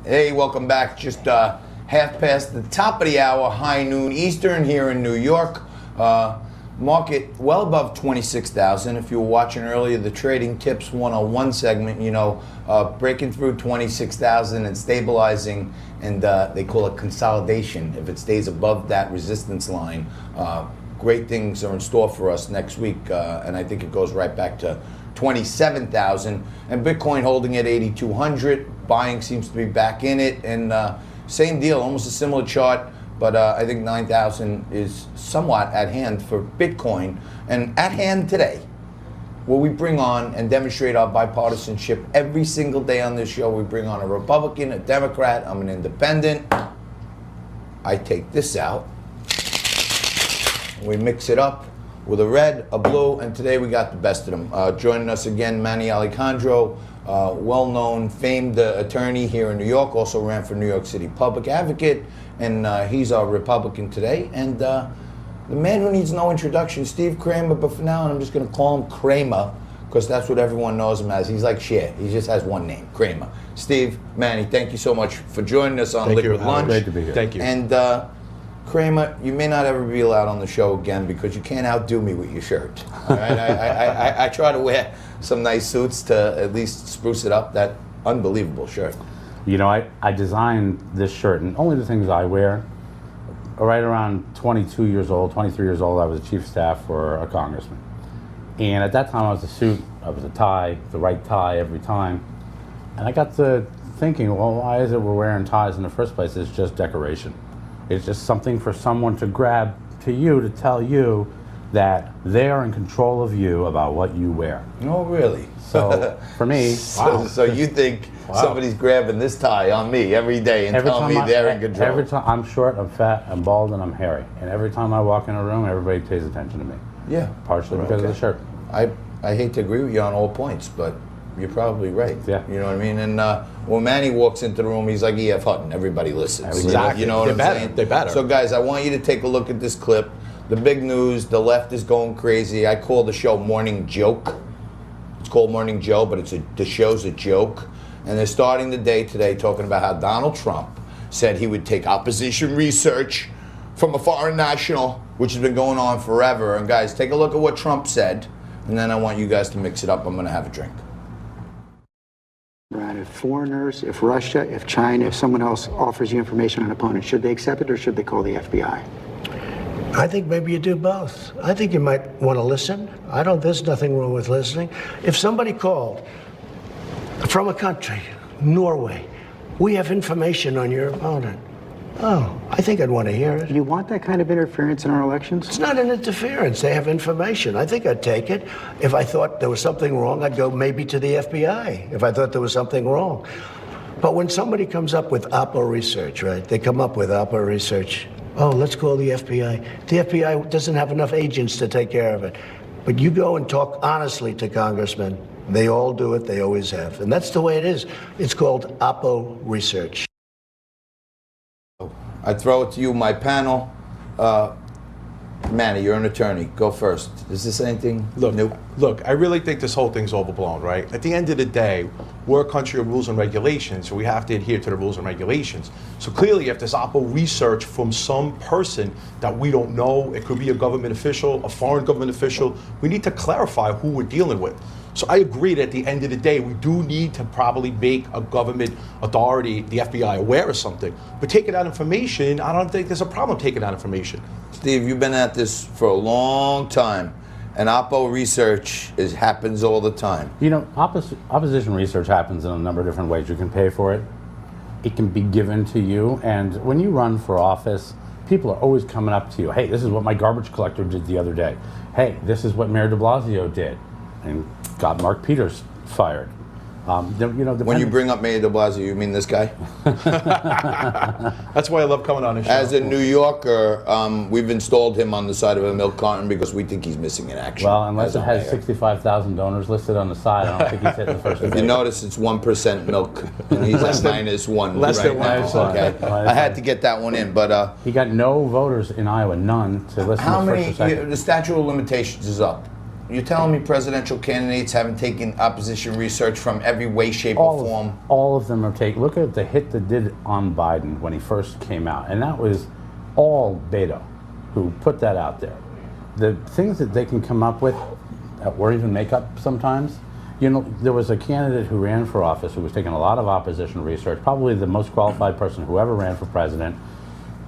Hey, welcome back. Just half past the top of the hour, high noon Eastern here in New York. Market well above 26,000. If you were watching earlier, the Trading Tips 101 segment, breaking through 26,000 and stabilizing, and they call it consolidation. If it stays above that resistance line, great things are in store for us next week, and I think it goes right back to 27,000. And Bitcoin holding at 8,200. Buying seems to be back in it, and same deal, almost a similar chart. But I think 9,000 is somewhat at hand for Bitcoin. And at hand today, where we bring on and demonstrate our bipartisanship every single day on this show. We bring on a Republican, a Democrat, I'm an independent. I take this out. We mix it up with a red, a blue, and today we got the best of them. Joining us again, Manny Alicandro, well-known, famed attorney here in New York, also ran for New York City Public Advocate, and he's our Republican today. And the man who needs no introduction, Steve Kramer, but for now I'm just going to call him Kramer, because that's what everyone knows him as. He's like Cher. He just has one name, Kramer. Steve, Manny, thank you so much for joining us on Liquid Lunch. Great to be here. Thank you. And Kramer, you may not ever be allowed on the show again because you can't outdo me with your shirt. All right? I try to wear some nice suits to at least spruce it up. That unbelievable shirt. You know, I designed this shirt, and only the things I wear. Right around 22 years old, 23 years old, I was a chief of staff for a congressman. And at that time, I was a suit, I was a tie, the right tie every time. And I got to thinking, well, why is it we're wearing ties in the first place? It's just decoration. It's just something for someone to grab to you to tell you that they are in control of you about what you wear. Oh, really? So for me, wow. So you think somebody's grabbing this tie on me every day and telling me they're in control? Every time I'm short, I'm fat, I'm bald, and I'm hairy. And every time I walk in a room, everybody pays attention to me. Yeah. Partially because of the shirt. I hate to agree with you on all points, but you're probably right. Yeah. You know what I mean? And when Manny walks into the room, he's like E.F. Hutton. Everybody listens. Exactly. You know what I'm saying? They better. So, guys, I want you to take a look at this clip. The big news, the left is going crazy. I call the show Morning Joke. It's called Morning Joe, but the show's a joke. And they're starting the day today talking about how Donald Trump said he would take opposition research from a foreign national, which has been going on forever. And, guys, take a look at what Trump said, and then I want you guys to mix it up. I'm going to have a drink. If foreigners, if Russia, if China, if someone else offers you information on an opponent, should they accept it or should they call the FBI? I think maybe you do both. I think you might want to listen. There's nothing wrong with listening. If somebody called from a country, Norway, we have information on your opponent. Oh, I think I'd want to hear it. You want that kind of interference in our elections? It's not an interference. They have information. I think I'd take it. If I thought there was something wrong, I'd go maybe to the FBI if I thought there was something wrong. But when somebody comes up with Oppo research, right? They come up with Oppo research. Oh, let's call the FBI. The FBI doesn't have enough agents to take care of it. But you go and talk honestly to congressmen. They all do it. They always have. And that's the way it is. It's called Oppo research. I throw it to you, my panel. Manny, you're an attorney. Go first. Is this anything new? Look, I really think this whole thing's overblown, right? At the end of the day, we're a country of rules and regulations, so we have to adhere to the rules and regulations. So clearly, if there's Oppo research from some person that we don't know, it could be a government official, a foreign government official, we need to clarify who we're dealing with. So I agree that at the end of the day, we do need to probably make a government authority, the FBI, aware of something. But taking that information, I don't think there's a problem taking that information. Steve, you've been at this for a long time, and Oppo research happens all the time. You know, opposition research happens in a number of different ways. You can pay for it. It can be given to you. And when you run for office, people are always coming up to you. Hey, this is what my garbage collector did the other day. Hey, this is what Mayor de Blasio did. And got Mark Peters fired. When you bring up Mayor de Blasio, you mean this guy? That's why I love coming on his show. As a New Yorker, we've installed him on the side of a milk carton because we think he's missing in action. Well, unless it has 65,000 donors listed on the side, I don't think he's hitting the first debate. If you notice, it's 1% milk, and he's at -1 less right than now. 1%. Okay, I had to get that one in, but he got no voters in Iowa, none, to listen how to many? first or second. The statute of limitations is up. you're telling me presidential candidates haven't taken opposition research from every way, shape, or form? All of them are taken. Look at the hit that did on Biden when he first came out, and that was all Beto who put that out there. The things that they can come up with, or even make up sometimes. You know, there was a candidate who ran for office who was taking a lot of opposition research, probably the most qualified person who ever ran for president,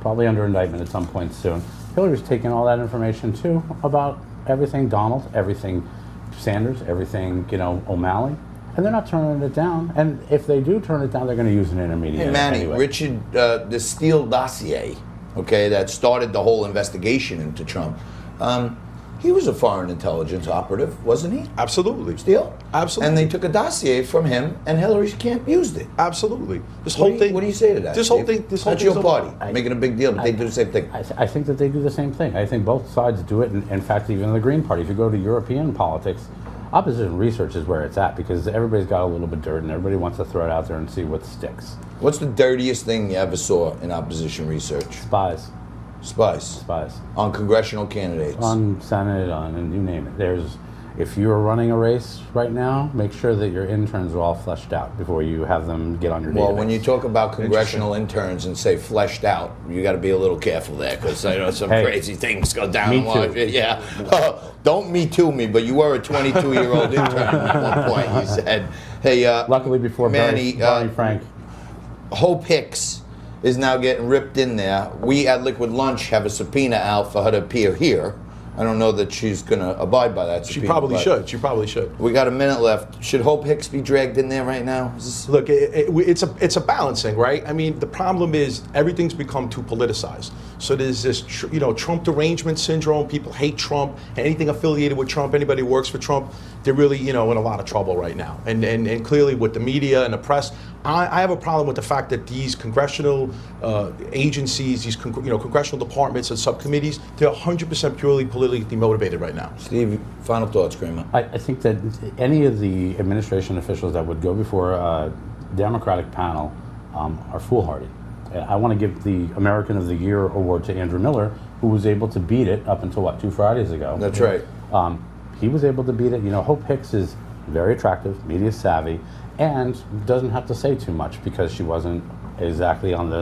probably under indictment at some point soon. Hillary's taking all that information too about everything Donald, everything Sanders, everything, you know, O'Malley, and they're not turning it down. And if they do turn it down, they're going to use an intermediate. Hey, Manny, anyway. Richard, the Steele dossier, okay, that started the whole investigation into Trump. He was a foreign intelligence operative, wasn't he? Absolutely. Steele? Absolutely. And they took a dossier from him, and Hillary's camp used it. Absolutely. This whole thing. What do you say to that? This whole thing. This whole That's thing's your party. Making a big deal, but they do the same thing. I think that they do the same thing. I think both sides do it. And in fact, even the Green Party, if you go to European politics, opposition research is where it's at because everybody's got a little bit of dirt and everybody wants to throw it out there and see what sticks. What's the dirtiest thing you ever saw in opposition research? Spies. Spies. On congressional candidates. On Senate, and you name it. If you're running a race right now, make sure that your interns are all fleshed out before you have them get on your database. Well, when you talk about congressional interns and say fleshed out, you got to be a little careful there because I know some crazy things go down. Me too. Yeah. Don't me too me, but you were a 22-year-old intern at one point. You said, "Hey, luckily before Manny, Barney Frank, Hope Hicks is now getting ripped in there. We at Liquid Lunch have a subpoena out for her to appear here. I don't know that she's going to abide by that subpoena. She probably should. We got a minute left. Should Hope Hicks be dragged in there right now? Look, it's a balancing, right? I mean, the problem is everything's become too politicized. So there's this, Trump derangement syndrome. People hate Trump. Anything affiliated with Trump, anybody who works for Trump, they're really, in a lot of trouble right now. And clearly with the media and the press, I have a problem with the fact that these congressional agencies, these congressional departments and subcommittees, they're 100% purely politically motivated right now. Steve, final thoughts, Kramer. I think that any of the administration officials that would go before a Democratic panel are foolhardy. I want to give the American of the Year award to Andrew Miller, who was able to beat it up until, 2 Fridays ago. That's right. He was able to beat it. Hope Hicks is very attractive, media savvy, and doesn't have to say too much because she wasn't exactly on the